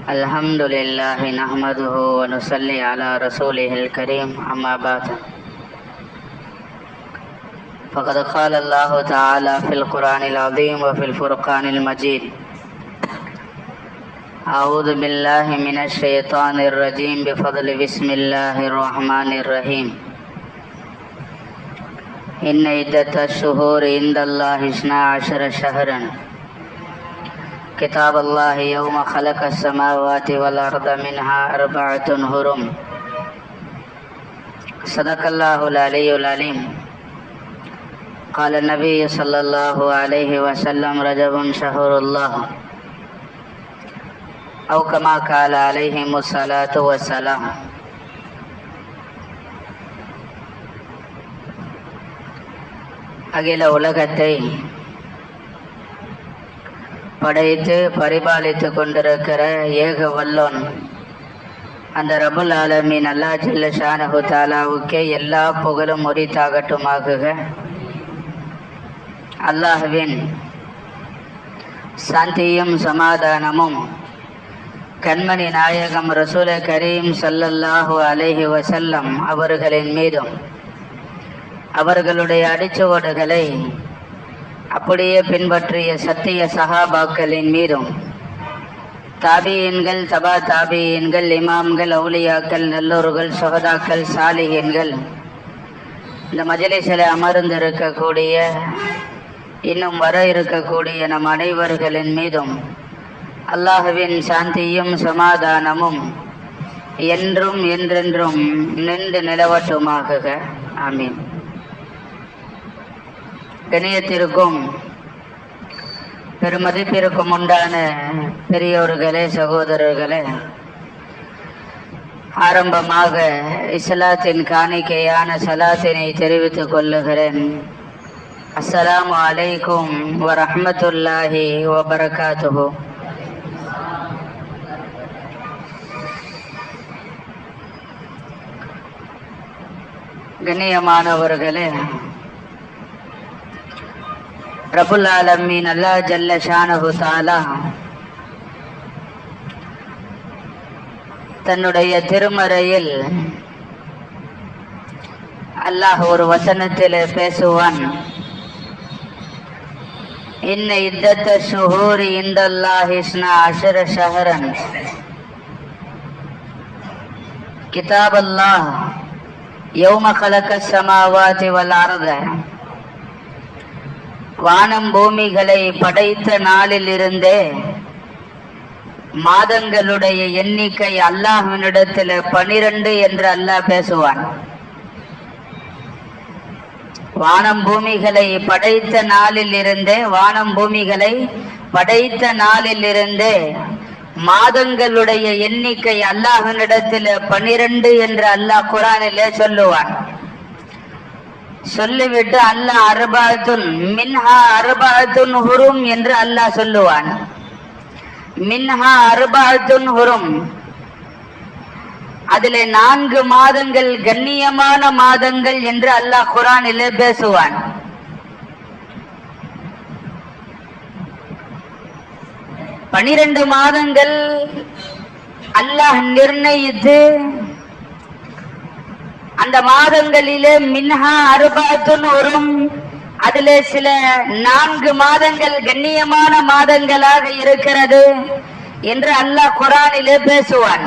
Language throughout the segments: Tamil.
الحمد لله نحمده ونصلي على رسوله الكريم أما بعد فقد قال الله تعالى في القرآن العظيم وفي الفرقان المجيد أعوذ بالله من الشيطان الرجيم بفضل بسم الله الرحمن الرحيم إن عدة الشهور عند الله 12 شهرا كتاب الله يوم خلق السماوات والأرض منها 4 حرم صدق الله العلي العليم قال النبي صلى الله عليه وسلم رجب شهر الله أو كما قال عليهم الصلاة والسلام. அகில உலகத்தை படைத்து பரிபாலித்து கொண்டிருக்கிற ஏக வல்லோன் அந்த ரபுல் ஆலமீன் அல்லாஹ் ஜல்ல ஷானஹு தஆலாவுக்கே எல்லா புகழும் உரித்தாகட்டுமாகுக. அல்லாஹ்வின் சாந்தியும் சமாதானமும் கண்மணி நாயகம் ரசூல் கரீம் ஸல்லல்லாஹு அலைஹி வஸல்லம் அவர்களின் மீதும் அவர்களுடைய அடிச்சுவடுகளை அப்படியே பின்பற்றிய சத்திய சஹாபாக்களின் மீதும் தாபியீன்கள் தபா தாபியீன்கள் இமாம்கள் அவுலியாக்கள் நல்லோர்கள் சுஹதாக்கள் சாலிஹீன்கள் இந்த மஜ்லிஸில் அமர்ந்திருக்கக்கூடிய இன்னும் வர இருக்கக்கூடிய நம் அனைவர்களின் மீதும் அல்லாஹ்வின் சாந்தியும் சமாதானமும் என்றும் என்றென்றும் நின்று நிலவட்டுமாகுக. ஆமீன். கணியத்திற்கும் பெருமதிப்பிற்கும் உண்டான பெரியோர்களே, சகோதரர்களே, ஆரம்பமாக இஸ்லாத்தின் காணிக்கையான சலாத்தினை தெரிவித்துக் கொள்ளுகிறேன். அஸ்ஸலாமு அலைக்கும் வரஹ்மத்துல்லாஹி வபரகாத்துஹு. கண்ணியமானவர்களே, ரபுல் ஆலமீன் அல்லாஹ் ஜல்ல ஷானஹு தஆலா தன்னுடைய திருமறையில் அல்லாஹ் ஒரு வசனத்தில் பேசுவான். இன்ன இத்தத்த ஷுஹூரி இந்தல்லாஹி 12 ஷஹரன் கிதாபல்லாஹ் யௌம கலக்கஸ் ஸமாவாதி வல் அர்த. வானம் பூமிகளை படைத்த நாளில் இருந்தே மாதங்களுடைய எண்ணிக்கை அல்லாஹ்வினிடத்தில் 12 என்று அல்லாஹ் பேசுவான். வானம் பூமிகளை படைத்த நாளில் இருந்தே மாதங்களுடைய எண்ணிக்கை அல்லாஹ்வினிடத்தில் 12 என்று அல்லாஹ் குர்ஆனிலே சொல்லுவான். சொல்லிவிட்டு அல்லாஹ் அர்பாத்துன் மின்ஹா அர்பாத்துன் ஹுரும் என்று அல்லாஹ் சொல்லுவான். மின்ஹா அர்பாத்துன் ஹுரும், அதிலே 4 மாதங்கள் கண்ணியமான மாதங்கள் என்று அல்லாஹ் குர்ஆனிலே பேசுவான். பன்னிரண்டு மாதங்கள் அல்லாஹ் நிர்ணயித்து அந்த மாதங்களிலே மின்ஹா அர்பாத்துன் ஹுரும், அதிலே சில 4 மாதங்கள் கண்ணியமான மாதங்களாக இருக்கிறது என்று அல்லாஹ் குர்ஆனிலே பேசுவான்.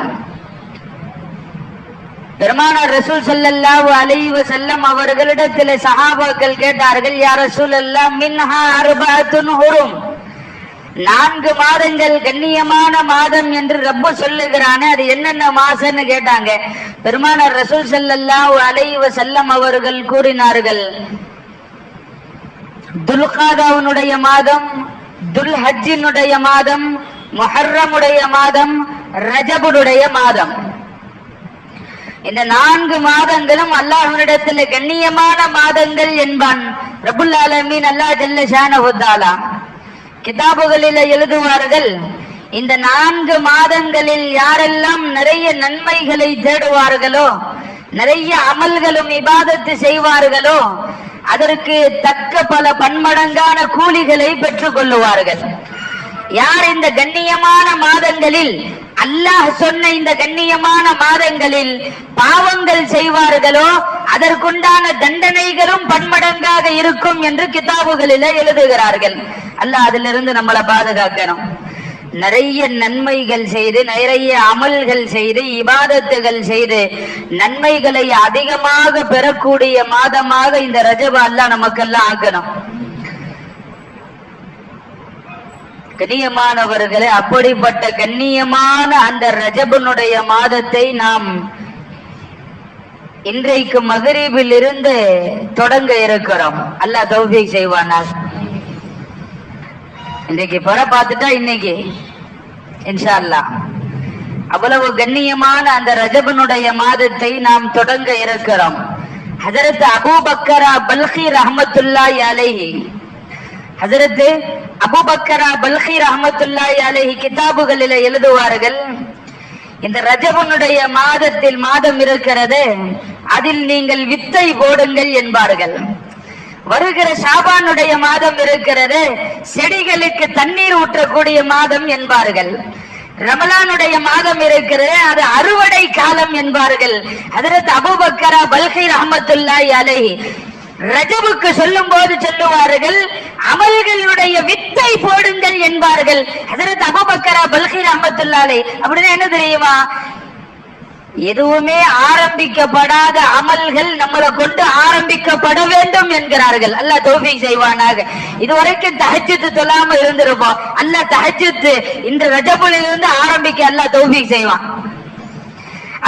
பெருமானார் ரசூல் ஸல்லல்லாஹு அலைஹி வஸல்லம் அவர்களிடத்தில் சஹாபாக்கள் கேட்டார்கள், யா ரசூலல்லாஹ் மின்ஹா அர்பாத்துன் ஹுரும், 4 மாதங்கள் கண்ணியமான மாதம் என்று ரப்பு சொல்லுகிறானே, அது என்னென்ன மாசம்னு கேட்டாங்க. பெருமானார் ரசூல் ஸல்லல்லாஹு அலைஹி வஸல்லம் அவர்கள் கூறினார்கள், துல்காதாவுடைய மாதம், துல்ஹஜ்ஜினுடைய மாதம், முஹர்ரமுடைய மாதம், ரஜபுடைய மாதம். இந்த 4 மாதங்களும் அல்லாஹ்வினிடத்தில் கண்ணியமான மாதங்கள் என்பான் ரப்புல் ஆலமீன் அல்லாஹ் ஜல்ல ஷானஹு தஆலா. கிதாபுகளில் எழுதுவார்கள், இந்த 4 மாதங்களில் யாரெல்லாம் நிறைய நன்மைகளை தேடுவார்களோ, நிறைய அமல்களும் இபாதத்து செய்வார்களோ, அதற்கு தக்க பல பன்மடங்கான கூலிகளை பெற்றுக் கொள்ளுவார்கள். யார் இந்த கண்ணியமான மாதங்களில், அல்லாஹ் சொன்ன இந்த கண்ணியமான மாதங்களில் பாவங்கள் செய்வார்களோ அதற்குண்டான தண்டனைகளும் பன்மடங்காக இருக்கும் என்று கிதாபுகளில் எழுதுகிறார்கள். அல்லாஹ் அதிலிருந்து நம்மளை பாதுகாக்கணும். நிறைய நன்மைகள் செய்து, நிறைய அமல்கள் செய்து, இபாதத்துகள் செய்து நன்மைகளை அதிகமாக பெறக்கூடிய மாதமாக இந்த ரஜப அல்லாஹ் நமக்கெல்லாம் ஆக்கணும். கண்ணியமானவர்களே, அப்படிப்பட்ட கண்ணியமான அந்த ரஜபனுடைய மாதத்தை நாம் இன்றைக்கு மகரிபில் இருந்து தொடங்க இருக்கிறோம். அல்லாஹ் தௌஃபீக் செய்வானா. இன்றைக்கு பர பார்த்துட்டா இன்னைக்கு இன்ஷா அல்லாஹ் அவ்வளவு கண்ணியமான அந்த ரஜபனுடைய மாதத்தை நாம் தொடங்க இருக்கிறோம். ஹஜரத் அபூபக்கரா பல்கி ரஹ்மத்துல்லாஹி அலைஹி, ஹஜரத் அபூபக்கரா பல்கி ரஹ்மத்துல்லாஹி அலைஹி கிதாபுகளில் எழுதுவார்கள், இந்த ரஜபனுடைய மாதம் இருக்கிறது, அதில் நீங்கள் வித்தை போடுங்கள் என்பார்கள். வருகிற ஷாபானுடைய மாதம் இருக்கிறது, செடிகளுக்கு தண்ணீர் ஊற்றக்கூடிய மாதம் என்பார்கள். ரமலானுடைய மாதம் இருக்கிறது, அது அறுவடை காலம் என்பார்கள். ஹஜரத் அபூபக்கரா பல்கி ரஹ்மத்துல்லாஹி அலைஹி ரஜபுக்கு சொல்லும் போது சொல்லுவார்கள், அமல்களுடைய வித்தை போடுங்கள் என்பார்கள். ஹஜரத் அபூபக்கரா பல்கி ரஹ்மத்துல்லாஹி அலைஹி அப்படின்னா என்ன தெரியுமா? எதுவுமே ஆரம்பிக்கப்படாத அமல்கள் நம்மளை கொண்டு ஆரம்பிக்கப்பட வேண்டும் என்கிறார்கள். அல்லாஹ் தௌஃபீக் செய்வானாக. இதுவரைக்கும் தஹஜ்ஜுத் தொழாம இருந்திருப்போம். அல்லாஹ் தஹஜ்ஜுத் இந்த ரஜபுல இருந்து ஆரம்பிக்க அல்லாஹ் தௌஃபீக் செய்வான்.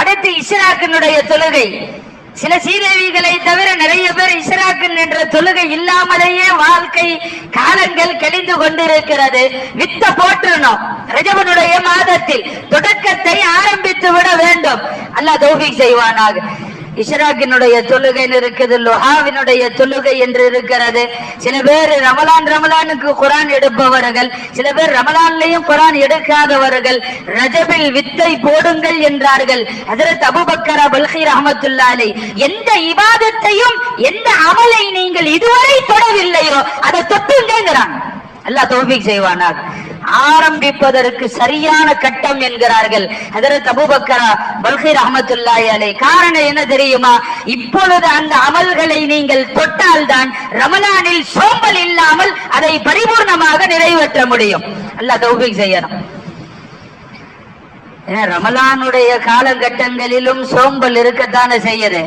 அடுத்து இஸ்ராக்கினுடைய தொழுகை. சில சீதேவிகளை தவிர நிறைய பேர் இஸ்ராக்கின் என்ற தொழுகை இல்லாமலேயே வாழ்க்கை காலங்கள் கழிந்து கொண்டிருக்கிறது. வித்த போற்றணும். ரஜபனுடைய மாதத்தில் தொடக்கத்தை ஆரம்பித்து விட வேண்டும். அல்லாஹ் தௌஃபீக் செய்வானாக. இஷ்ராக்கினுடைய தொழுகை இருக்குது, லுஹாவினுடைய தொழுகை என்று இருக்கிறது. சில பேர் ரமலானுக்கு குரான் எடுப்பவர்கள், சில பேர் ரமலான்லயும் குரான் எடுக்காதவர்கள். ரஜபில் வித்தை போடுங்கள் என்றார்கள் ஹஜரத் அபூபக்கர் பல்கி ரஹ்மத்துல்லாஹி அலைஹி. எந்த இபாதத்தையும் எந்த அமலை நீங்கள் இதுவரை தொடவில்லையோ அதை தொட்டுங்கிறான். அல்லாஹ் தௌஃபீக் செய்வானாக. ஆரம்பிப்பதற்கு சரியான கட்டம் என்கிறார்கள் ஹஜரத் அபூபக்கர் பல்கி ரஹ்மத்துல்லாஹி அலைஹி. காரணம் என்ன தெரியுமா? இப்பொழுது அந்த அமல்களை நீங்கள் தொட்டால்தான் ரமலானில் சோம்பல் இல்லாமல் அதை பரிபூர்ணமாக நிறைவேற்ற முடியும். அல்லாஹ் தௌஃபீக் செய்யணும். ரமலானுடைய காலகட்டங்களிலும் சோம்பல் இருக்கத்தானே செய்யுது.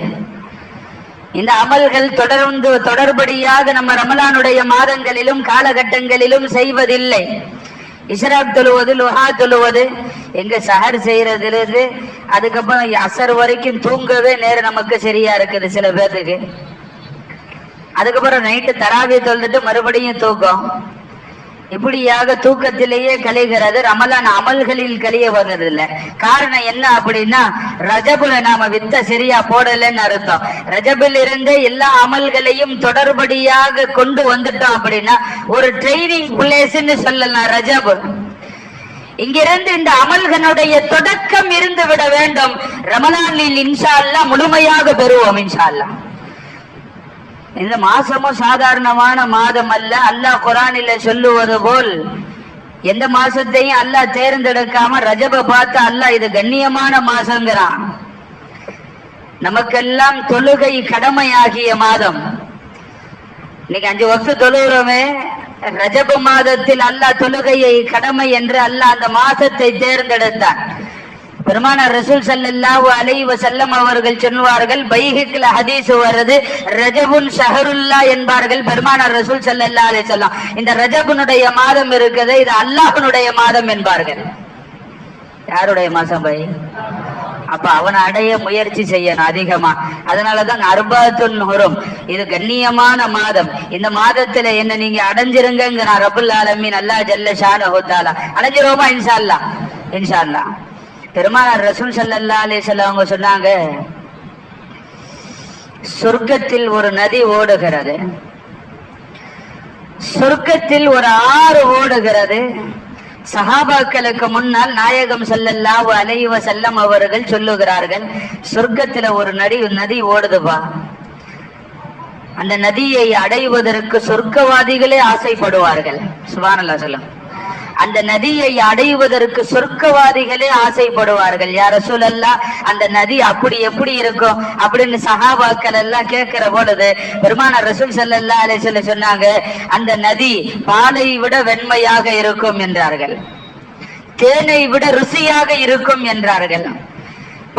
இந்த அமல்கள் தொடர்படியாக நம்ம ரமலானுடைய மாதங்களிலும் காலகட்டங்களிலும் செய்வதில்லை. இஸ்ராக் தொழுவது, லுஹா தொழுவது, எங்க சஹர் செய்யறதுல அதுக்கப்புறம் அசர் வரைக்கும் தூங்கவே நேரம் நமக்கு சரியா இருக்குது சில பேருக்கு. அதுக்கப்புறம் நைட்டு தராவி தொழுதுட்டு மறுபடியும் தூக்கம். இப்படியாக தூக்கத்திலேயே கழிகிறது. ரமலான் அமல்களில் கழிய வந்ததில்லை. காரணம் என்ன அப்படின்னா, ரஜபுல நாம வித்த சரியா போடலன்னு அர்த்தம். ரஜபில் இருந்து எல்லா அமல்களையும் தொடர்படியாக கொண்டு வந்துட்டோம் அப்படின்னா ஒரு ட்ரைனிங் பிளேஸ்ன்னு சொல்லலாம் ரஜபு. இங்கிருந்து இந்த அமல்களுடைய தொடக்கம் இருந்து விட வேண்டும். ரமலானில் இன்ஷா அல்லாஹ் முழுமையாக பெறுவோம் இன்ஷா அல்லாஹ். இந்த மாசமும் சாதாரணமான மாதம் அல்ல. அல்லாஹ் குர்ஆனில் சொல்லுவது போல் எந்த மாசத்தையும் அல்லாஹ் தேர்ந்தெடுக்காம ரஜப பார்த்து அல்லாஹ் இது கண்ணியமான மாசங்கிறான். நமக்கெல்லாம் தொழுகை கடமையாகிய மாதம். இன்னைக்கு 5 வக்து தொழுகிறோமே, ரஜப மாதத்தில் அல்லாஹ் தொழுகையை கடமை என்று அல்லாஹ் அந்த மாசத்தை தேர்ந்தெடுத்தான். பெருமானார் ரசூல் ஸல்லல்லாஹு அலைஹி வஸல்லம் அவர்கள் சொல்வார்கள், பைஹிக்ல ஹதீஸ் வருது, ரஜபுன் ஷஹருல்லாஹ் என்பார்கள் பெருமானார் ரசூல் ஸல்லல்லாஹு அலைஹி வஸல்லம். இந்த ரஜபுனுடைய மாதம் இருக்குது, இது அல்லாஹ்வுடைய மாதம் என்பார்கள். யாருடைய மாசம் பை? அப்ப அவனை அடைய முயற்சி செய்யணும் அதிகமா. அதனாலதான் அர்பாத்துன் ஹுரும், இது கண்ணியமான மாதம். இந்த மாதத்துல என்ன நீங்க அடைஞ்சிருங்க ரப்புல் ஆலமீன் அல்லாஹ் ஜல்ல ஷானஹு தஆலா. அடைஞ்சிரோமா இன்ஷா அல்லாஹ்? இன்ஷா அல்லாஹ். பெருமானார் ரசூல் ஸல்லல்லாஹு அலைஹி வஸல்லம் அவங்க சொன்னாங்க, சொர்க்கத்தில் ஒரு நதி ஓடுகிறது, சொர்க்கத்தில் ஒரு ஆறு ஓடுகிறது. சஹாபாக்களுக்கு முன்னால் நாயகம் ஸல்லல்லாஹு அலைஹி வஸல்லம் அவர்கள் சொல்லுகிறார்கள், சொர்க்கத்துல ஒரு நதி ஓடுதுப்பா. அந்த நதியை அடைவதற்கு சொர்க்கவாதிகளே ஆசைப்படுவார்கள். சுப்ஹானல்லாஹ் சொல்லும். அந்த நதியை அடைவதற்கு சொர்க்கவாதிகளே ஆசைப்படுவார்கள். யா ரசூலல்லாஹ், அந்த நதி அப்படி எப்படி இருக்கும் அப்படின்னு சஹாபாக்கள் எல்லாம் கேட்கிற பொழுது பெருமானார் ரசூல் ஸல்லல்லாஹு அலைஹி வஸல்லம் சொன்னாங்க, அந்த நதி பாலை விட வெண்மையாக இருக்கும் என்றார்கள், தேனை விட ருசியாக இருக்கும் என்றார்கள்,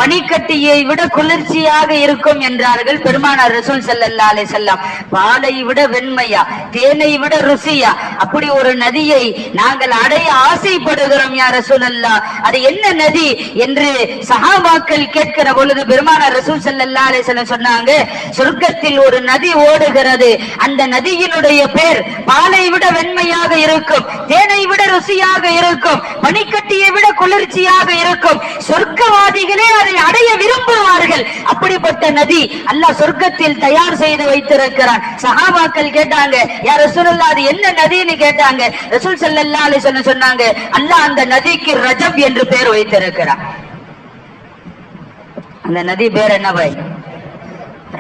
பனிக்கட்டியை விட குளிர்ச்சியாக இருக்கும் என்றார்கள் பெருமானார் ரசூல் ஸல்லல்லாஹு அலைஹி வஸல்லம். பாலை விட வெண்மையா, தேனை விட ருசியா, அப்படி ஒரு நதியை நாங்கள் அடைய ஆசைப்படுகிறோம் யா ரசூலல்லாஹ், அது என்ன நதி என்று சஹாபாக்கள் கேட்கிற பொழுது பெருமானார் ரசூல் ஸல்லல்லாஹு அலைஹி வஸல்லம் சொன்னாங்க, சொர்க்கத்தில் ஒரு நதி ஓடுகிறது, அந்த நதியினுடைய பேர் பாலை விட வெண்மையாக இருக்கும், தேனை விட ருசியாக இருக்கும், பனிக்கட்டியை விட குளிர்ச்சியாக இருக்கும், சொர்க்கவாதிகளே அடைய விரும்புவார்கள். அப்படிப்பட்ட நதி அல்லாஹ் சொர்க்கத்தில் தயார் செய்து வைத்திருக்கிறான். சஹாபாக்கள் கேட்டாங்க, யா ரசூலுல்லாஹ், அது என்ன நதின்னு கேட்டாங்க. ரசூல் ஸல்லல்லாஹு அலைஹி வஸல்லம் சொன்னாங்க, அல்லாஹ் அந்த நதிக்கு ரஜப் என்று பெயர் வைத்திருக்கிறான். அந்த நதி பேர் என்ன பாய்?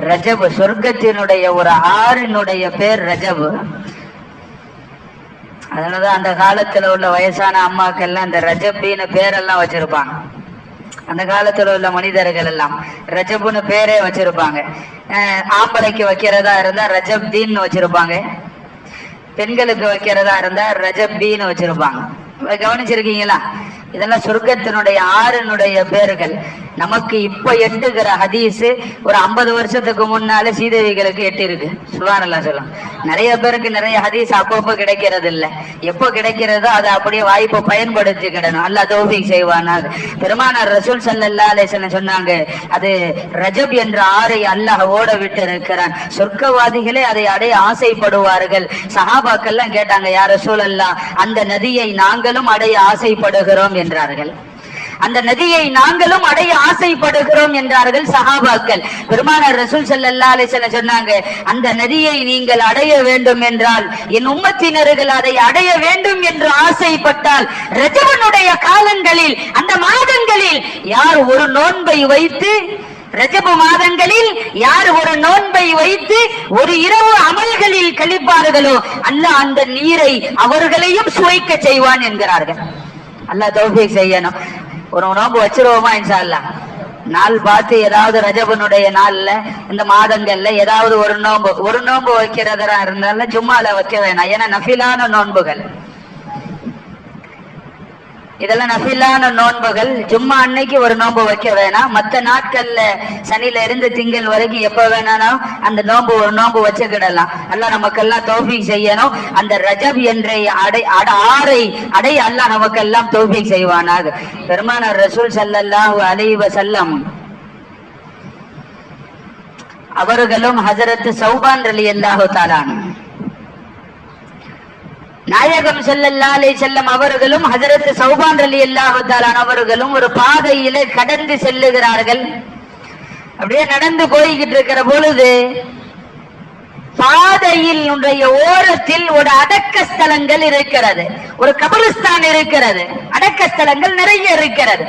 ரஜப். சொர்க்கத்தினுடைய ஒரு ஆறினுடைய பேர் ரஜப். அதனாலதான் அந்த காலத்துல உள்ள வயசான அம்மாக்கெல்லாம் அந்த ரஜபின்னு பேரெல்லாம் வச்சிருப்பாங்க. அந்த காலத்துல உள்ள மனிதர்கள் எல்லாம் ரஜபுன்னு பேரே வச்சிருப்பாங்க. ஆம்பளைக்கு வைக்கிறதா இருந்தா ரஜப் தீன்னு வச்சிருப்பாங்க, பெண்களுக்கு வைக்கிறதா இருந்தா ரஜபீன்னு வச்சிருப்பாங்க. கவனிச்சிருக்கீங்களா? இதெல்லாம் சொர்க்கத்தினுடைய ஆறினுடைய பேர்கள். நமக்கு இப்ப எட்டுகிற ஹதீஸ் ஒரு 50 வருஷத்துக்கு முன்னால சீதேவிகளுக்கு எட்டு இருக்கு. சுப்ஹானல்லாஹ் சொல்லும். நிறைய பேருக்கு நிறைய ஹதீஸ் அப்பப்போ கிடைக்கிறது இல்லை. எப்போ கிடைக்கிறதோ அதை அப்படியே வாய்ப்பை பயன்படுத்திக்கிடணும். அல்லாஹ் தௌஃபீக் செய்வானாக. பெருமானார் ரசூல் ஸல்லல்லாஹு அலைஹி வஸல்லம் சொன்னாங்க, அது ரஜப் என்ற ஆறை அல்லாஹ் ஓட விட்டு இருக்கிறான், சொர்க்கவாதிகளே அதை அடைய ஆசைப்படுவார்கள். சஹாபாக்கள்லாம் கேட்டாங்க, யா ரசூலல்லாஹ், அந்த நதியை நாங்களும் அடைய ஆசைப்படுகிறோம் என்றார்கள். அந்த நதியை நாங்களும் அடைய ஆசைப்படுகிறோம் என்றார்கள் சஹாபாக்கள். பெருமானார் ரசூல் ஸல்லல்லாஹு அலைஹி வஸல்லம் சொன்னாங்க, அந்த நதியை நீங்கள் அடைய வேண்டும் என்றால், என் உம்மத்தினர்கள் அதை அடைய வேண்டும் என்று ஆசைப்பட்டால், ரஜபனுடைய காலங்களில், அந்த மாதங்களில் யார் ஒரு நோன்பை வைத்து, ரஜபு மாதங்களில் யார் ஒரு நோன்பை வைத்து ஒரு இரவு அமல்களில் கழிப்பார்களோ, அல்லாஹ் அந்த நீரை அவர்களையும் சுவைக்க செய்வான் என்கிறார்கள். அல்லாஹ் தௌஃபீக் செய்யணும். ஒரு நோன்பு வச்சிருவோமா இன்ஷா அல்லாஹ்? நாள் பார்த்து ஏதாவது ரஜபனுடைய நாள்ல இந்த மாதங்கள்ல ஏதாவது ஒரு நோன்பு வைக்கிறதா இருந்தாலும் ஜும்மால வைக்க வேணாம். ஏன்னா நஃபிலான நோன்புகள் இதெல்லாம் நஃபிலான நோன்புகள். ஜும்மா அன்னைக்கு ஒரு நோன்பு வைக்க வேணாம். மற்ற நாட்கள்ல சனில இருந்து திங்கள் வரைக்கும் எப்ப வேணாலும் அந்த நோன்பு ஒரு நோன்பு வச்சுக்கிடலாம். அல்லாஹ் நமக்கெல்லாம் தௌஃபீக் செய்யணும். அந்த ரஜப் என்ற ஆறை அடை அல்லாஹ் நமக்கெல்லாம் தௌஃபீக் செய்வானாக. பெருமானார் ரசூல் ஸல்லல்லாஹு அலைஹி வஸல்லம் அவர்களும் ஹஜரத் சௌபான் ரலியல்லாஹு தஆலா நாயகம் ஸல்லல்லாஹு அலைஹி வஸல்லம் அவர்களும் ஹஜரத் சௌபான் ரலியல்லாஹு தஆலா அவர்களும் ஒரு பாதையிலே கடந்து செல்லுகிறார்கள். அப்படியே நடந்து போய்கிட்டு இருக்கிற பொழுது பாதையில் ஓரத்தில் ஒரு அடக்க ஸ்தலங்கள் இருக்கிறது, ஒரு கபரிஸ்தான் இருக்கிறது, அடக்க ஸ்தலங்கள் நிறைய இருக்கிறது.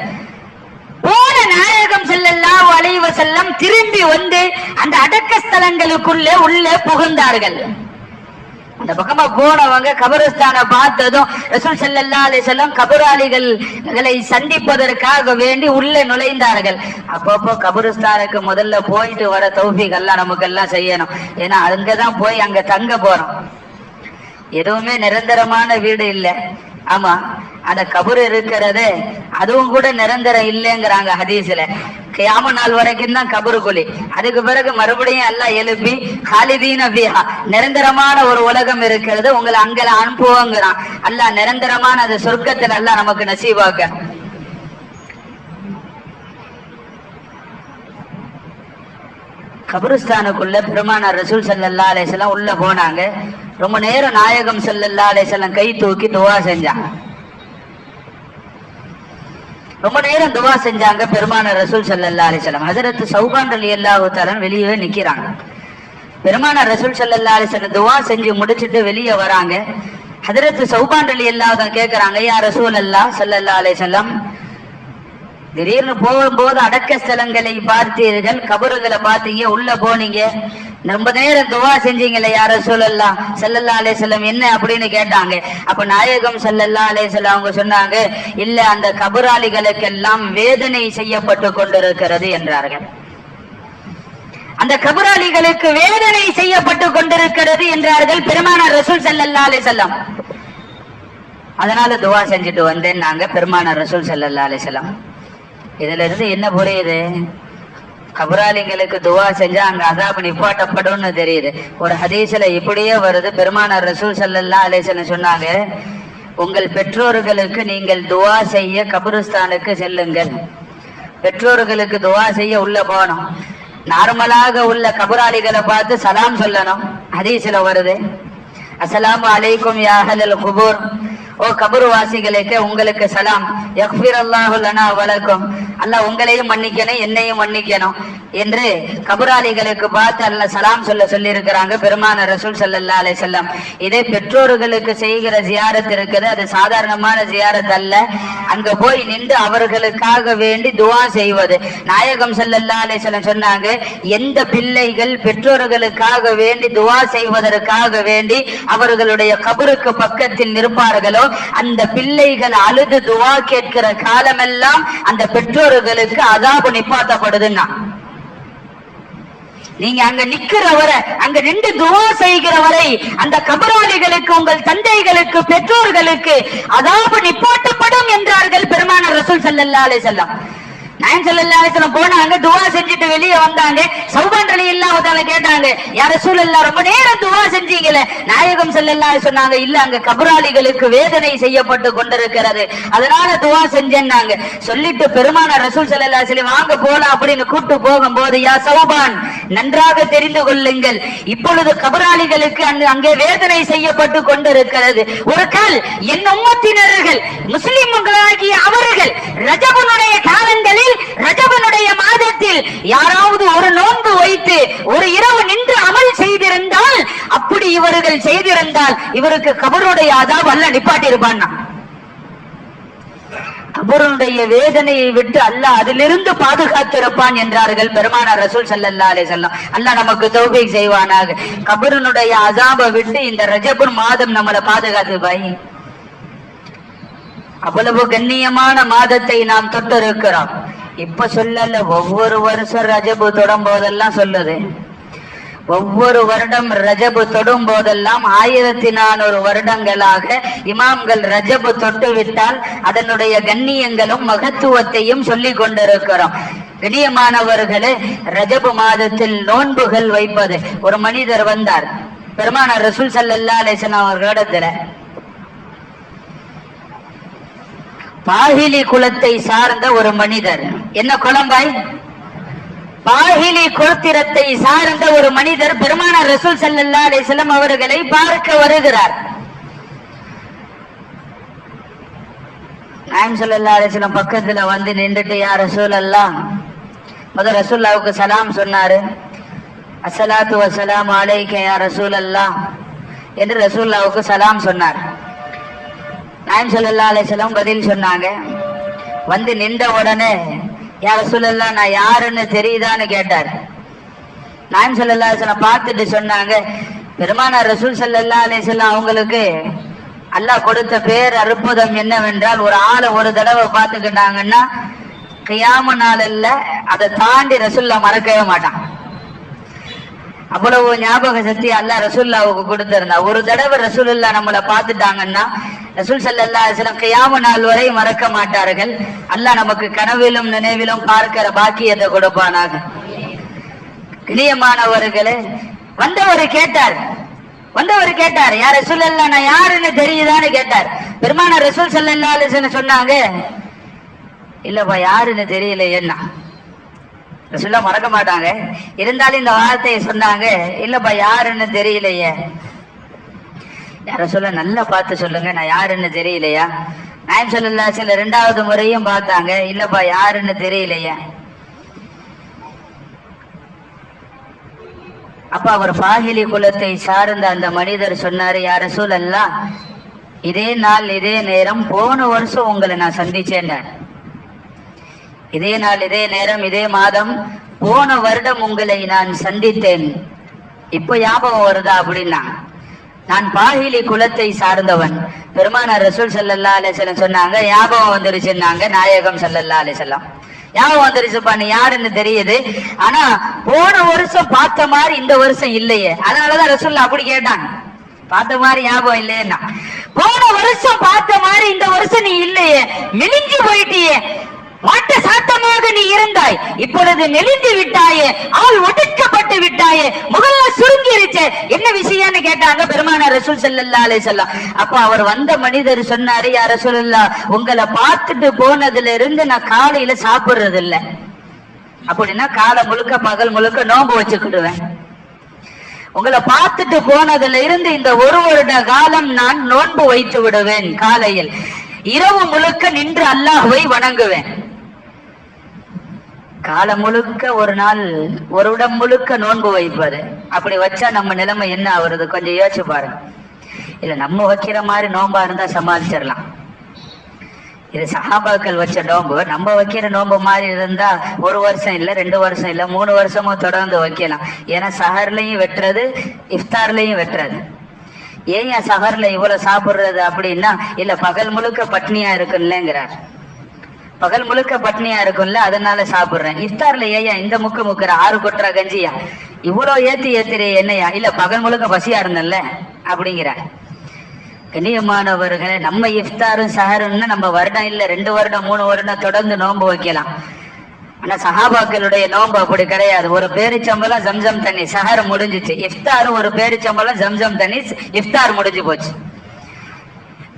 போன நாயகம் ஸல்லல்லாஹு அலைஹி வஸல்லம் திரும்பி வந்து அந்த அடக்க ஸ்தலங்களுக்குள்ளே உள்ளே புகுந்தார்கள். அந்த பக்கமா போனவங்க கபரிஸ்தான பார்த்ததும் ரசூல் ஸல்லல்லாஹு அலைஹி வஸல்லம் கபராளிகளை சந்திப்பதற்காக வேண்டி உள்ளே நுழைந்தார்கள். அப்பப்போ கபரிஸ்தானுக்கு முதல்ல போயிட்டு வர தௌஃபீக் அல்லாஹ் நமக்கெல்லாம் செய்யணும். ஏன்னா அங்கதான் போய் அங்க தங்க போறோம். எதுவுமே நிரந்தரமான வீடு இல்லை. ஆமா, அந்த கபர் இருக்கிறது அதுவும் கூட நிரந்தரம் இல்லைங்கிறாங்க ஹதீஸ்ல. கியாம நாள் வரைக்கும் தான் கபரு குழி. அதுக்கு பிறகு மறுபடியும் எல்லாம் எழுப்பி காலிதீன ஃபிஹா, நிரந்தரமான ஒரு உலகம் இருக்கிறது, உங்களை அங்கே அனுப்புவோங்கிறான் அல்லாஹ். நிரந்தரமான அந்த சொர்க்கத்தில் அல்லாஹ் நமக்கு நசீவாக்க. கபருஸ்தானுக்குள்ள பெருமானார் ரசூல் ஸல்லல்லாஹு அலைஹி வஸல்லம் உள்ள போனாங்க. ரொம்ப நேரம் நாயகம் ஸல்லல்லாஹு அலைஹி வஸல்லம் கை தூக்கி துவா செஞ்சாங்க. ரொம்ப நேரம் துவா செஞ்சாங்க பெருமானார் ரசூல் ஸல்லல்லாஹு அலைஹி வஸல்லம். ஹஜரத் சௌபான் ரலியல்லாஹு தஆலா வெளியே நிக்கிறாங்க. பெருமானார் ரசூல் ஸல்லல்லாஹு அலைஹி வஸல்லம் துவா செஞ்சு முடிச்சிட்டு வெளியே வராங்க. ஹஜரத் சௌபான் ரலியல்லாஹு தஆலா கேக்குறாங்க, யா ரசூலல்லாஹ் ஸல்லல்லாஹு அலைஹி வஸல்லம், திடீர்னு போகும்போது அடக்க ஸ்தலங்களை பார்த்தீர்கள், கபறுகளை பார்த்தீங்க, உள்ள போனீங்க, ரொம்ப நேரம் துவா செஞ்சீங்களே யார ரசூலல்லாஹ் ஸல்லல்லாஹு அலைஹி வஸல்லம் என்ன அப்படின்னு கேட்டாங்க. அப்ப நாயகம் ஸல்லல்லாஹு அலைஹி வஸல்லம் அவங்க சொன்னாங்க, இல்ல அந்த கபராளிகளுக்கெல்லாம் வேதனை செய்யப்பட்டு கொண்டிருக்கிறது என்றார்கள். அந்த கபராளிகளுக்கு வேதனை செய்யப்பட்டு கொண்டிருக்கிறது என்றார்கள் பெருமானார் ரசூல் ஸல்லல்லாஹு அலைஹி வஸல்லம். அதனால துவா செஞ்சுட்டு வந்தேன் நாங்க பெருமானார் ரசூல் ஸல்லல்லாஹு அலைஹி வஸல்லம். இதுல இருந்து என்ன புரியுது? கபராளிங்களுக்கு துவா செஞ்சா அங்க அதாபு நிப்பாட்டப்படும்னு தெரியுது. ஒரு ஹதீஸ்ல இப்படியே வருது, பெருமானார் ரசூல் ஸல்லல்லாஹு அலைஹி வஸல்லம் சொன்னாங்க, உங்கள் பெற்றோர்களுக்கு நீங்கள் துவா செய்ய கபருஸ்தானுக்கு செல்லுங்கள். பெற்றோர்களுக்கு துவா செய்ய உள்ள போகணும். நார்மலாக உள்ள கபராளிகளை பார்த்து சலாம் சொல்லணும். ஹதீஸ்ல வருது, அஸ்ஸலாமு அலைக்கும் யா அஹ்லல் குபூர், ஓ கபரு வாசிகளுக்கு உங்களுக்கு சலாம், யக்ஃபிரல்லாஹு லனா வலக்கும், அல்லாஹ் உங்களையும் மன்னிக்கணும் என்னையும் மன்னிக்கணும் என்று கபராளிகளுக்கு பார்த்து அல்லாஹ் சலாம் சொல்லி இருக்கிறாங்க பெருமானார் ரசூல் ஸல்லல்லாஹு அலைஹி வஸல்லம். இதே பெற்றோர்களுக்கு செய்கிற ஜியாரத் இருக்குது, அது சாதாரணமான ஜியாரத் அல்ல. அங்க போய் நின்று அவர்களுக்காக வேண்டி துவா செய்வது. நாயகம் ஸல்லல்லாஹு அலைஹி வஸல்லம் சொன்னாங்க, எந்த பிள்ளைகள் பெற்றோர்களுக்காக வேண்டி துவா செய்வதற்காக வேண்டி அவர்களுடைய கபருக்கு பக்கத்தில் நிற்பார்களோ அந்த பிள்ளைகள் அழுது துவா கேட்கிற காலமெல்லாம் அந்த பெற்றோர்களுக்கு அதாபு நிப்பாட்டப்படுதுன்னா. நீங்க அங்க நிக்கிற வரை, அங்க நின்று துவா செய்கிற வரை அந்த கபராளிகளுக்கு, உங்கள் தந்தைகளுக்கு, பெற்றோர்களுக்கு அதாபு நிப்பாட்டப்படும் என்றார்கள் பெருமானார் ரசூல் ஸல்லல்லாஹு அலைஹி வஸல்லம். நாயகம் ஸல்லல்லாஹு அலைஹி வஸல்லம் போனாங்க, துவா செஞ்சுட்டு வெளியே வந்தாங்க. சௌபான் ரலியல்லாஹு தஆலா கேட்டாங்க, யா ரசூலல்லாஹ் ரொம்ப நேரம் துவா செஞ்சீங்களே. நாயகம் ஸல்லல்லாஹு அலைஹி சொன்னாங்க, இல்ல அங்க கபராளிகளுக்கு வேதனை செய்யப்பட்டு கொண்டிருக்கிறது, அதனால துவா செஞ்சேன்னாங்க. சொல்லிட்டு பெருமானார் ரசூல் ஸல்லல்லாஹு அலைஹி வஸல்லம் வாங்க போலாம் அப்படின்னு கூட்டு போகும்போது, யா சௌபான் நன்றாக தெரிந்து கொள்ளுங்கள், இப்பொழுது கபராளிகளுக்கு அங்கே வேதனை செய்யப்பட்டு கொண்டிருக்கிறது. ஒரு கால் என் உம்மத்தினர்கள் முஸ்லிம்களாகிய அவர்கள் ரஜபனுடைய காலங்களில், ரஜபனுடைய மாதத்தில் யாராவது ஒரு நோன்பு வைத்து ஒரு இரவு நின்று அமல் செய்திருந்தால், அப்படி இவர்கள் செய்திருந்தால் இவருக்கு கபருடைய அதாப் அல்லாஹ் நிப்பாட்டி இருப்பான். கபருடைய வேதனையை விட்டு அல்லாஹ் அதிலிருந்து பாதுகாத்திருப்பான் என்றார்கள் பெருமானார் ரசூல் ஸல்லல்லாஹு அலைஹி வஸல்லம். அல்லாஹ் நமக்கு தௌபீக் செய்வானாக. கபருடைய அதாபை விட்டு இந்த ரஜபுல் மாதம் நம்மளை பாதுகாத்து பாய். அவ்வளவு கண்ணியமான மாதத்தை நாம் தொட்டு இருக்கிறோம். இப்ப சொல்லல, ஒவ்வொரு வருஷம் ரஜபு தொடும் போதெல்லாம் சொல்லுது. ஒவ்வொரு வருடம் ரஜபு தொடும் போதெல்லாம் 1400 வருடங்களாக இமாம்கள் ரஜபு தொட்டு விட்டால் அதனுடைய கண்ணியங்களும் மகத்துவத்தையும் சொல்லிக் கொண்டிருக்கிறோம். கண்ணியமானவர்களே, ரஜபு மாதத்தில் நோன்புகள் வைப்பது. ஒரு மனிதர் வந்தார் பெருமானார் ரசூல் ஸல்லல்லாஹு அலைஹி வஸல்லம் அவர்களிடத்துல. பாஹிலி குலத்தை சார்ந்த ஒரு மனிதர். என்ன குலம்பாய்? பாஹிலி கோத்திரத்தை சார்ந்த ஒரு மனிதர் பெருமானார் ரசூல் ஸல்லல்லாஹு அலைஹி வஸல்லம் அவர்களை பார்க்க வருகிறார். நாயகம் ஸல்லல்லாஹு அலைஹி வஸல்லம் பக்கத்துல வந்து நின்றுட்டு, யா ரசூலல்லாஹ், முதல் ரசூலுல்லாஹ்வுக்கு சலாம் சொன்னாரு. அஸ்ஸலாத்து வஸ்ஸலாமு அலைக்க யா ரசூலல்லாஹ் என்று ரசூலுல்லாஹ்வுக்கு சலாம் சொன்னார். நாயகம் ஸல்லல்லாஹு அலைஹி வஸல்லம் பதில் சொன்னாங்க. வந்து நின்ற உடனே, யா ரசூலல்லாஹ் நான் யாருன்னு தெரியுதான்னு கேட்டார். நாயகம் ஸல்லல்லாஹு அலைஹி வஸல்லம் பார்த்துட்டு சொன்னாங்க, பெருமானார் ரசூல் ஸல்லல்லாஹு அலைஹி வஸல்லம் அவங்களுக்கு அல்லாஹ் கொடுத்த பேர் அற்புதம் என்னவென்றால், ஒரு ஆளை ஒரு தடவை பார்த்துக்கிட்டாங்கன்னா கியாம நாள் அல்ல, அதை தாண்டி ரசூலுல்லாஹ் மறக்கவே மாட்டான். அவ்வளவு ஞாபக சக்தி அல்லாஹ் ரசூலுல்லாஹ்வுக்கு கொடுத்திருந்தா. ஒரு தடவை ரசூலுல்லாஹ் நம்மளை பார்த்துட்டாங்கன்னா ரசூல் ஸல்லல்லாஹு அலைஹி வஸல்லம் கியாம நாள் வரை மறக்க மாட்டார்கள். அல்லாஹ் நமக்கு கனவிலும் நினைவிலும் பார்க்கிற பாக்கியத்தை கொடுப்பானாக. இனியமானவர்களே, வந்தவர் கேட்டார், யா ரசூலல்லாஹ் நான் யாருன்னு தெரியுதான்னு கேட்டார். பெருமானார் ரசூல் ஸல்லல்லாஹு அலைஹி வஸல்லம் சொன்னாங்க, இல்லப்பா யாருன்னு தெரியல. என்ன ரசூலுல்லாஹ் மறக்க மாட்டாங்க, இருந்தாலும் இந்த வார்த்தையை சொன்னாங்க, இல்லப்பா யாருன்னு தெரியலையே. யார சொல்ல நல்லா பார்த்து சொல்லுங்க, நான் யாருன்னு தெரியலையா. நாயகம் ஸல்லல்லாஹு அலைஹி வஸல்லம் 2வது முறையும் பார்த்தாங்க, இல்லப்பா யாருன்னு தெரியலையா. அப்ப அவர் பாஹிலி குலத்தை சார்ந்த அந்த மனிதர் சொன்னாரு, யா ரசூலல்லாஹ், இதே நாள் இதே நேரம் போன வருஷம் உங்களை நான் சந்திச்சேன். இதே நாள் இதே நேரம் இதே மாதம் போன வருடம் உங்களை நான் சந்தித்தேன். இப்ப ஞாபகம் வருதா அப்படின்னா, நான் பாஹிலி குலத்தை சார்ந்தவன். பெருமானார் ரசூல் ஸல்லல்லாஹு அலைஹி வஸல்லம் சொன்னாங்க, ஞாபகம் வந்துருச்சுன்னாங்க நாயகம் ஸல்லல்லாஹு அலைஹி வஸல்லம். ஞாபகம் வந்துருச்சுப்பா, நீ யாருன்னு தெரியுது, ஆனா போன வருஷம் பார்த்த மாதிரி இந்த வருஷம் இல்லையே. அதனாலதான் ரசூல் அப்படி கேட்டாங்க, பார்த்த மாதிரி ஞாபகம் இல்லையேன்னா. போன வருஷம் பார்த்த மாதிரி இந்த வருஷம் நீ இல்லையே, மெலிஞ்சு போயிட்டியே, வாட்ட சாத்தமாக நீ இருந்தாய், இப்பொழுது மெலிந்து விட்டாயே, ஆள் ஒடுக்கப்பட்டு விட்டாயே, முகல்ல சுருங்கிருச்சு, என்ன விஷயம்னு கேட்டாங்க பெருமானார் ரசூல் ஸல்லல்லாஹு அலைஹி வஸல்லம். அப்ப அவர் வந்த மனிதர் சொன்னாரு, யா ரசூலுல்லாஹ், உங்களை பார்த்துட்டு போனதுல இருந்து நான் காலையில சாப்பிடுறது இல்ல. அப்படின்னா காலை முழுக்க பகல் முழுக்க நோன்பு வச்சுக்கிடுவேன். உங்களை பார்த்துட்டு போனதுல இருந்து இந்த ஒரு வருட காலம் நான் நோன்பு வைத்து விடுவேன். காலையில் இரவு முழுக்க நின்று அல்லாஹ்வை வணங்குவேன். காலம் முழுக்க ஒரு நாள் ஒரு இடம் முழுக்க நோன்பு வைப்பாரு. அப்படி வச்சா நம்ம நிலைமை என்ன ஆகுறது கொஞ்சம் யோசிச்சு பாருங்க. இல்ல நம்ம வைக்கிற மாதிரி நோன்பா இருந்தா சமாளிச்சிடலாம். இது சஹாபாக்கள் வச்ச நோன்பு. நம்ம வைக்கிற நோன்பு மாதிரி இருந்தா ஒரு வருஷம் இல்ல, 2 வருஷம் இல்ல, 3 வருஷமும் தொடர்ந்து வைக்கலாம். ஏன்னா சஹர்லையும் வெட்டுறது, இஃப்தார்லையும் வெட்டுறது. ஏன் சஹர்ல இவ்வளவு சாப்பிடுறது அப்படின்னா, இல்ல பகல் முழுக்க பட்னியா இருக்குல்லங்கிறார். பகல் முழுக்க பட்னியா இருக்கும்ல, அதனால சாப்பிடுறேன். இஃப்தார்ல ஏயா இந்த முக்கு முக்குற 6 கொட்டுற கஞ்சியா, இவ்வளவு ஏத்திர என்னையா, இல்ல பகல் முழுக்க பசியா இருந்தல்ல அப்படிங்கிற. கண்ணியமானவர்களே, நம்ம இஃப்தாரும் சஹருன்னு நம்ம வருடம் இல்ல 2 வருடம் 3 வருடம் தொடர்ந்து நோன்பு வைக்கலாம். ஆனா சஹாபாக்களுடைய நோன்பு அப்படி கிடையாது. ஒரு பேரிச்சம்பளம் ஜம்ஜம் தண்ணி, சஹர் முடிஞ்சிச்சு. இஃப்தாரும் ஒரு பேரிச்சம்பளம் ஜம்ஜம் தண்ணி, இஃப்தார் முடிஞ்சு போச்சு.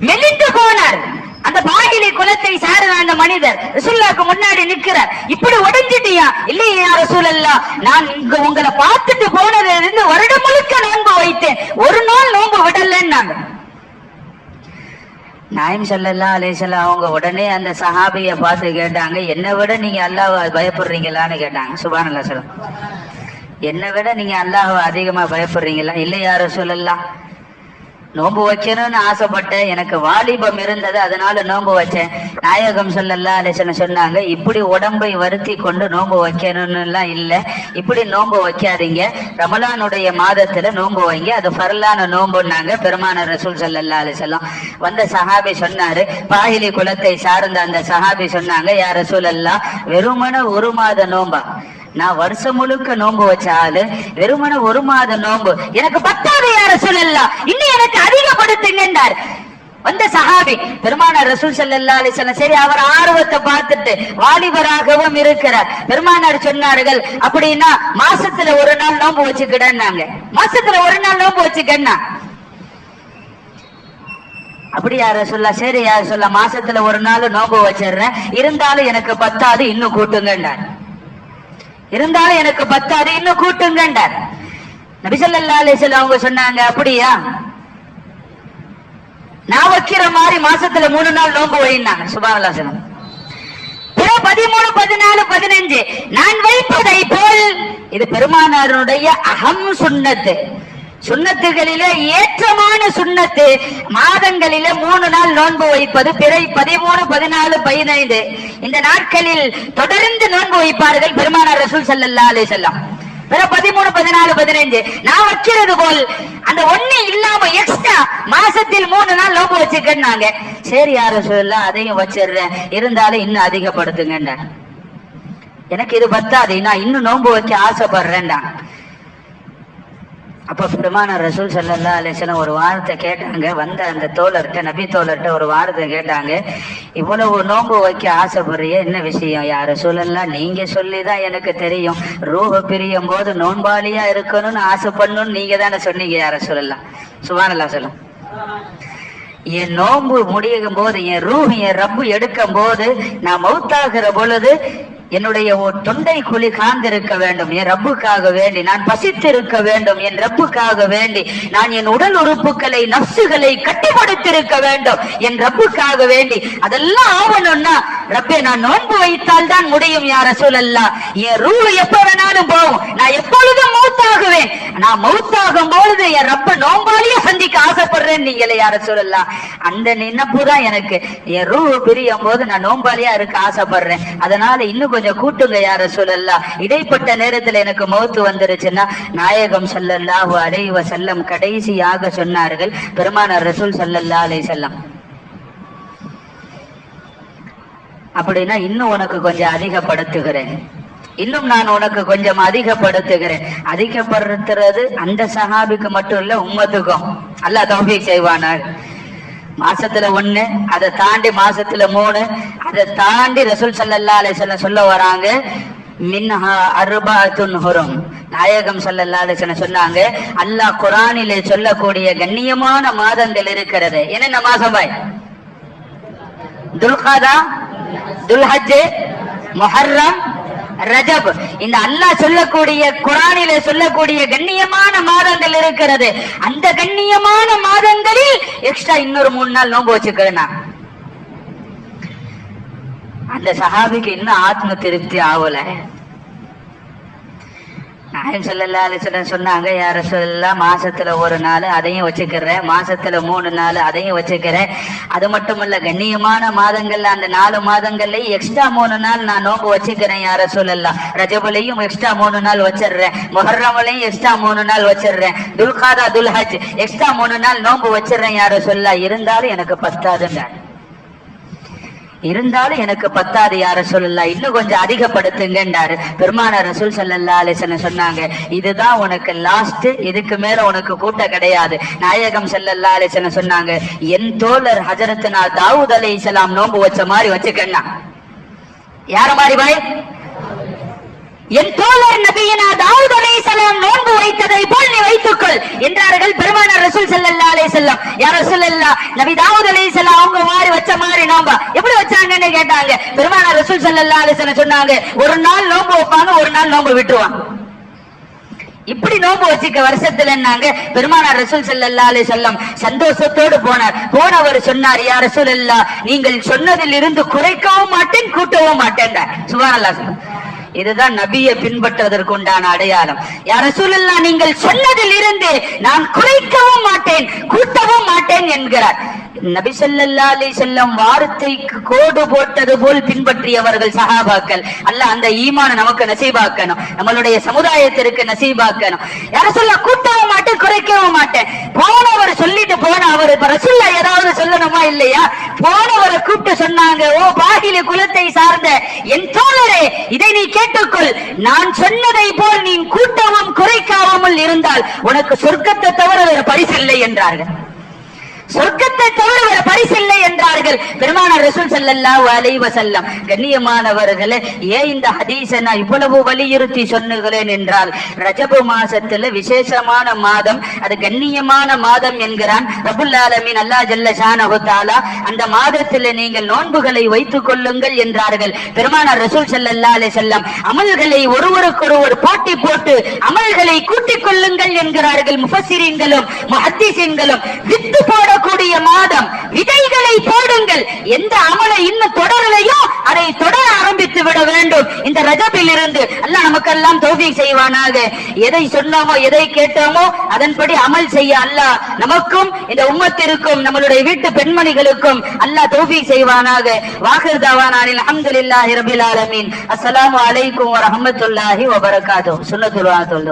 மெலிந்து போனார். அந்த பாகிலி குலத்தை சார்ந்த அந்த மனிதர் ரசூலுல்லாஹ்க்கு முன்னாடி நிற்கிறார். இப்படி உடைஞ்சிட்டியா? இல்லையா ரசூலல்லாஹ், நான் இங்க உங்களை பார்த்துட்டு போனதுல இருந்து வருடம் முழுக்க நோன்பு வைத்தேன், ஒரு நாள் நோன்பு விடலன்னாங்க. நாயம் ஸல்லல்லாஹு அலைஹி வஸல்லம் அவங்க உடனே அந்த சஹாபியை பார்த்து கேட்டாங்க, என்னை விட நீங்க அல்லாஹ்வை பயப்படுறீங்களான்னு கேட்டாங்க. சுப்ஹானல்லாஹ் சொல்லுங்க. என்னை விட நீங்க அல்லாஹ்வை அதிகமா பயப்படுறீங்களா? இல்லையா ரசூலல்லாஹ், நோன்பு வைக்கணும்னு ஆசைப்பட்டேன், எனக்கு வாலிபம் இருந்தது, அதனால நோன்பு வச்சேன். நாயகம் ஸல்லல்லாஹு அலைஹி வஸல்லம் சொன்னாங்க, இப்படி உடம்பை வருத்தி கொண்டு நோன்பு வைக்கணும்னு எல்லாம் இல்ல, இப்படி நோன்பு வைக்காதீங்க, ரமலானுடைய மாதத்துல நோன்பு வைங்க, அது ஃபர்லான நோன்புன்னாங்க பெருமானார் ரசூல் ஸல்லல்லாஹு அலைஹி வஸல்லம். வந்த சஹாபி சொன்னாரு, பாஹிலி குலத்தை சார்ந்த அந்த சஹாபி சொன்னாங்க, யா ரசூலல்லாஹ், வெறுமன ஒரு மாத நோன்பா? நான் வருஷம் முழுக்க நோன்பு வச்ச ஆளு, வெறுமன ஒரு மாத நோன்பு எனக்கு பத்தாது யா ரசூலல்லாஹ், இன்னும் எனக்கு அதிகப்படுத்துங்கன்றார். வந்த சஹாபி பெருமானார் ரசூல் ஸல்லல்லாஹு அலைஹி வஸல்லம், சரி அவர் ஆர்வத்தை பார்த்துட்டு வாலிபராகவும் இருக்கிறார். பெருமானார் சொன்னார்கள், அப்படின்னா மாசத்துல ஒரு நாள் நோன்பு வச்சுக்கிடன்னாங்க. மாசத்துல ஒரு நாள் நோன்பு வச்சுக்கன்னா. அப்படி யார சொல்ல, சரி யார சொல்ல, மாசத்துல ஒரு நாள் நோன்பு வச்சிடுறேன், இருந்தாலும் எனக்கு பத்தாது, இன்னும் கூட்டுங்கன்றார். இருந்தாலும் எனக்கு பத்தாது, இன்னும் கூட்டுங்கன்றார். நபி ஸல்லல்லாஹு அலைஹி வஸல்லம் அவங்க சொன்னாங்க, அப்படியா, நான் வைக்கிற மாதிரி மாசத்துல 3 நாள் நோன்பு வைனாங்க. சுப்ஹானல்லாஹ் சொல்லுங்க. 13, 14, 15 நான் வைப்பதை போல், இது பெருமானாருடைய அகம் சுன்னத்து. சுன்னத்துகளிலே ஏற்றமான சுன்னத்து மாதங்களிலே 3 நாள் நோன்பு வைப்பது. பிறை 13, 14, 15 இந்த நாட்களில் தொடர்ந்து நோன்பு வைப்பார்கள் பெருமானார் ரசூல் ஸல்லல்லாஹு அலைஹி வஸல்லம். 13, 14, 15 நான் வைக்கிறது போல் அந்த ஒண்ணு இல்லாம எக்ஸ்ட்ரா மாசத்தில் 3 நாள் நோன்பு வச்சுக்கன்னாங்க. சரி யார சொல்லலாம், அதையும் வச்சிடுறேன், இருந்தாலும் இன்னும் அதிகப்படுத்துங்கண்டா. எனக்கு இது பத்தாது, நான் இன்னும் நோன்பு வைக்க ஆசைப்படுறேன்டா. அப்ப பெருமானார் ரசூல் ஸல்லல்லாஹு அலைஹி வஸல்லம் ஒரு வார்த்தை கேட்டாங்க. வந்த அந்த தோழர்கிட்ட, நபி தோழர்கிட்ட ஒரு வார்த்தை கேட்டாங்க, இவ்வளவு நோன்பு வைக்க ஆசைப்படுறிய, என்ன விஷயம் யா ரசூலல்லாஹ்? நீங்க சொல்லிதான் எனக்கு தெரியும், ரூஹ் பிரியும் போது நோன்பாளியா இருக்கணும்னு ஆசைப்படணும்னு நீங்க தானே சொன்னீங்க யா ரசூலல்லாஹ். சுப்ஹானல்லாஹ் சொல்லும். என் நோன்பு முடியும் போது, என் ரூஹ் என் ரப்பு எடுக்கும் போது, நான் மௌத்தாகிற பொழுது என்னுடைய தொண்டை குழி காந்திருக்க வேண்டும், என் ரப்புக்காக வேண்டி நான் பசித்திருக்க வேண்டும், என் ரப்புக்காக வேண்டி நான் என் உடல் உறுப்புகளை நப்சுகளை கட்டுப்படுத்திருக்க வேண்டும், என் ரப்புக்காக வேண்டி. அதெல்லாம் ஆவணும்னா ரப்பே நான் நோன்பு வைத்தால் தான் முடியும் யா ரசூலல்லாஹ். என் ரூஹ் எப்ப வேணாலும் போகும், நான் எப்பொழுதும் மௌத்தாகுவேன், நான் மௌத்தாகும் பொழுது என் ரப்ப நோம்பாளிய சந்திக்க ஆசைப்படுறேன் நீங்களே யா ரசூலல்லாஹ். அந்த நினைப்பு தான் எனக்கு, என் ரூஹ் பிரியும் போது நான் நோம்பாளியா இருக்க ஆசைப்படுறேன், அதனால இன்னும் கொஞ்சம் கூட்டுங்க யா ரசூலல்லாஹ். இடைப்பட்ட நேரத்துல எனக்கு மௌத்து வந்துருச்சுன்னா நாயகம் ஸல்லல்லாஹு அலைஹி வஸல்லம் கடைசியாக சொன்னார்கள், பெருமானார் ரசூல் ஸல்லல்லாஹு அலைஹி வஸல்லம், அப்படின்னா இன்னும் உனக்கு கொஞ்சம் அதிகப்படுத்துகிறேன், இன்னும் நான் உனக்கு கொஞ்சம் அதிகப்படுத்துகிறேன். அதிகப்படுத்துறது அந்த சஹாபிக்கு மட்டும் இல்ல, உம்மத்துக்கும் அல்லாஹ் தௌஃபீக் செய்வானார். மாசத்துல 1, அதை தாண்டி மாசத்துல 3, அதை தாண்டி ரசூல் ஸல்லல்லாஹு அலைஹி வஸல்லம் சொல்ல வராங்க, மின்ஹா அர்பஅத்துன் ஹுரும். நாயகம் ஸல்லல்லாஹு அலைஹி வஸல்லம் சொன்னாங்க, அல்லாஹ் குர்ஆனிலே சொல்லக்கூடிய கண்ணியமான மாதங்கள் இருக்கிறது. என்னென்ன மாசம் பாய்? துல்காதா, துல்ஹஜ், முஹர்ரம், ரஜப். இந்த அல்லாஹ் சொல்லக்கூடிய குர்ஆனிலே சொல்லக்கூடிய கண்ணியமான மாதங்கள் இருக்கிறது. அந்த கண்ணியமான மாதங்களில் எக்ஸ்ட்ரா இன்னொரு 3 நாள் நோன்பு வச்சுக்கணும். அந்த சஹாபிக்கு இன்னும் ஆத்ம திருப்தி ஆகல. நாயகம் ஸல்லல்லாஹு அலைஹி வஸல்லம் சொன்னாங்க, யா ரசூலல்லாஹ், மாசத்துல 1 நாள் அதையும் வச்சுக்கிறேன், மாசத்துல 3 நாள் அதையும் வச்சுக்கிறேன். அது மட்டுமல்ல, கண்ணியமான மாதங்கள்ல அந்த 4 மாதங்கள்ல எக்ஸ்ட்ரா 3 நாள் நான் நோன்பு வச்சுக்கிறேன் யா ரசூலல்லாஹ். ரஜபுலையும் எக்ஸ்ட்ரா 3 நாள் வச்சிடுறேன், முஹர்ரம்லையும் எக்ஸ்ட்ரா 3 நாள் வச்சிடுறேன், துல்காதா துல்ஹஜ் எக்ஸ்ட்ரா 3 நாள் நோன்பு வச்சிடுறேன் யா ரசூலல்லாஹ். இருந்தாலும் எனக்கு பத்தாதுங்க, இருந்தாலும் எனக்கு பத்தாது யா ரசூலுல்லாஹ், இன்னும் கொஞ்சம் அதிகப்படுத்துங்கன்றாரு. பெருமானார் ரசூல் ஸல்லல்லாஹு அலைஹி வஸல்லம் சொன்னாங்க, இதுதான் உனக்கு லாஸ்ட், இதுக்கு மேல உனக்கு கூட்ட கிடையாது. நாயகம் ஸல்லல்லாஹு அலைஹி வஸல்லம் சொன்னாங்க, என் தோழர் ஹஜரத்னா தாவூத் அலைஹிஸ்ஸலாம் நோன்பு வச்ச மாதிரி வச்சுக்கன்னா. யார மாதிரி பாய்? என் தோழர் நபியினா தாவூத் அலைஹிஸ்ஸலாம் நோன்பு வைத்ததை போல் நீ வைத்துக்கொள் என்றார்கள் பெருமானார் ரசூல் ஸல்லல்லாஹு அலைஹி வஸல்லம். யா ரசூலல்லாஹ், நபி தாவூத் அலைஹிஸ்ஸலாம் அவங்க மாதிரி வச்ச மாதிரி நோன்பா எப்படி வச்சாங்கன்னு கேட்டாங்க. பெருமானார் ரசூல் ஸல்லல்லாஹு அலைஹி வஸல்லம் சொன்னாங்க, 1 நாள் நோன்பு வைப்பாங்க, 1 நாள் நோன்பு விட்டுருவாங்க. இப்படி நோன்பு வச்சுக்க வருஷத்துல என்னாங்க. பெருமானார் ரசூல் ஸல்லல்லாஹு அலைஹி வஸல்லம் சந்தோஷத்தோடு போனவர் சொன்னார், யா ரசூலல்லாஹ், நீங்கள் சொன்னதில் இருந்து குறைக்கவும் மாட்டேன், கூட்டவும் மாட்டேன். சுப்ஹானல்லாஹ். இதுதான் நபியை பின்பற்றுவதற்கு உண்டான அடையாளம். யா ரசூலல்லாஹ், நீங்கள் சொன்னதில் இருந்து நான் குறைக்கவும் மாட்டேன், கூட்டவும் மாட்டேன் என்கிறார். நபி ஸல்லல்லாஹு அலைஹி வஸல்லம் வார்த்தைக்கு கோடு போட்டது போல் பின்பற்றியவர்கள் சஹாபாக்கள். அல்லாஹ் அந்த ஈமான நமக்கு நசீபாக்கணும், நம்மளுடைய சமுதாயத்திற்கு நசீபாக்கணும். யா ரசூலல்லாஹ், கூட்டவும் மாட்டேன், குறைக்கவும் மாட்டேன். போனவர் சொல்லிட்டு போன அவர் ரசூலுல்லாஹ் ஏதாவது சொல்லணுமா இல்லையா? போனவரை கூப்பிட்டு சொன்னாங்க, ஓ பாகிலி குலத்தை சார்ந்த என் தோழரே, இதை நீ கேட்டுக்கொள், நான் சொன்னதை போல் நீ கூட்டவும் குறைக்காமல் இருந்தால் உனக்கு சொர்க்கத்தை தவிர வேறு பரிசு இல்லை என்றார்கள். சொர்க்கத்தை தவிர வேறு பரிசு இல்லை என்றார்கள் பெருமானார் ரசூல் ஸல்லல்லாஹு அலைஹி வஸல்லம். கண்ணியமானவர்களே, ஏன் இந்த ஹதீஸை நான் இவ்வளவு வலியுறுத்தி சொன்னுகிறேன் என்றால், ரஜபு மாசத்துல விசேஷமான மாதம், அது கண்ணியமான மாதம் என்கிறான் ரப்புல் ஆலமீன் அல்லாஹ் ஜல்ல ஷானஹு தஆலா. அந்த மாதத்தில் நீங்கள் நோன்புகளை வைத்துக் கொள்ளுங்கள் என்றார்கள் பெருமானார் ரசூல் ஸல்லல்லாஹு அலைஹி வஸல்லம். அமல்களை ஒருவருக்கொருவர் போட்டி போட்டு அமல்களை கூட்டிக் கொள்ளுங்கள் என்கிறார்கள் முஃபஸ்ஸிரீன்களும் முஹத்திஸீன்களும். வித்து போட கூடிய மாதம், விதைகளை போடுங்கள். எந்த அமலை இன்னும் தொடரலையோ அதை தொடர ஆரம்பித்து விட வேண்டும் இந்த ரஜபில் இருந்து. அல்லாஹ் நமக்கெல்லாம் தௌஃபீக் செய்வானாக. எதை சொன்னோமோ, எதை கேட்டோமோ அதன்படி அமல் செய்ய அல்லாஹ் நமக்கும் இந்த உம்மத்திற்கும் நம்மளுடைய வீட்டு பெண்மணிகளுக்கும் அல்லாஹ் தௌஃபீக் செய்வானாக. வாஹிர் தவானானில் அல்ஹம்துலில்லாஹி ரப்பில் ஆலமீன். அஸ்ஸலாமு அலைக்கும் வரஹ்மத்துல்லாஹி வபரகாத்துஹு. சுன்னத்துல் வாத்துல்.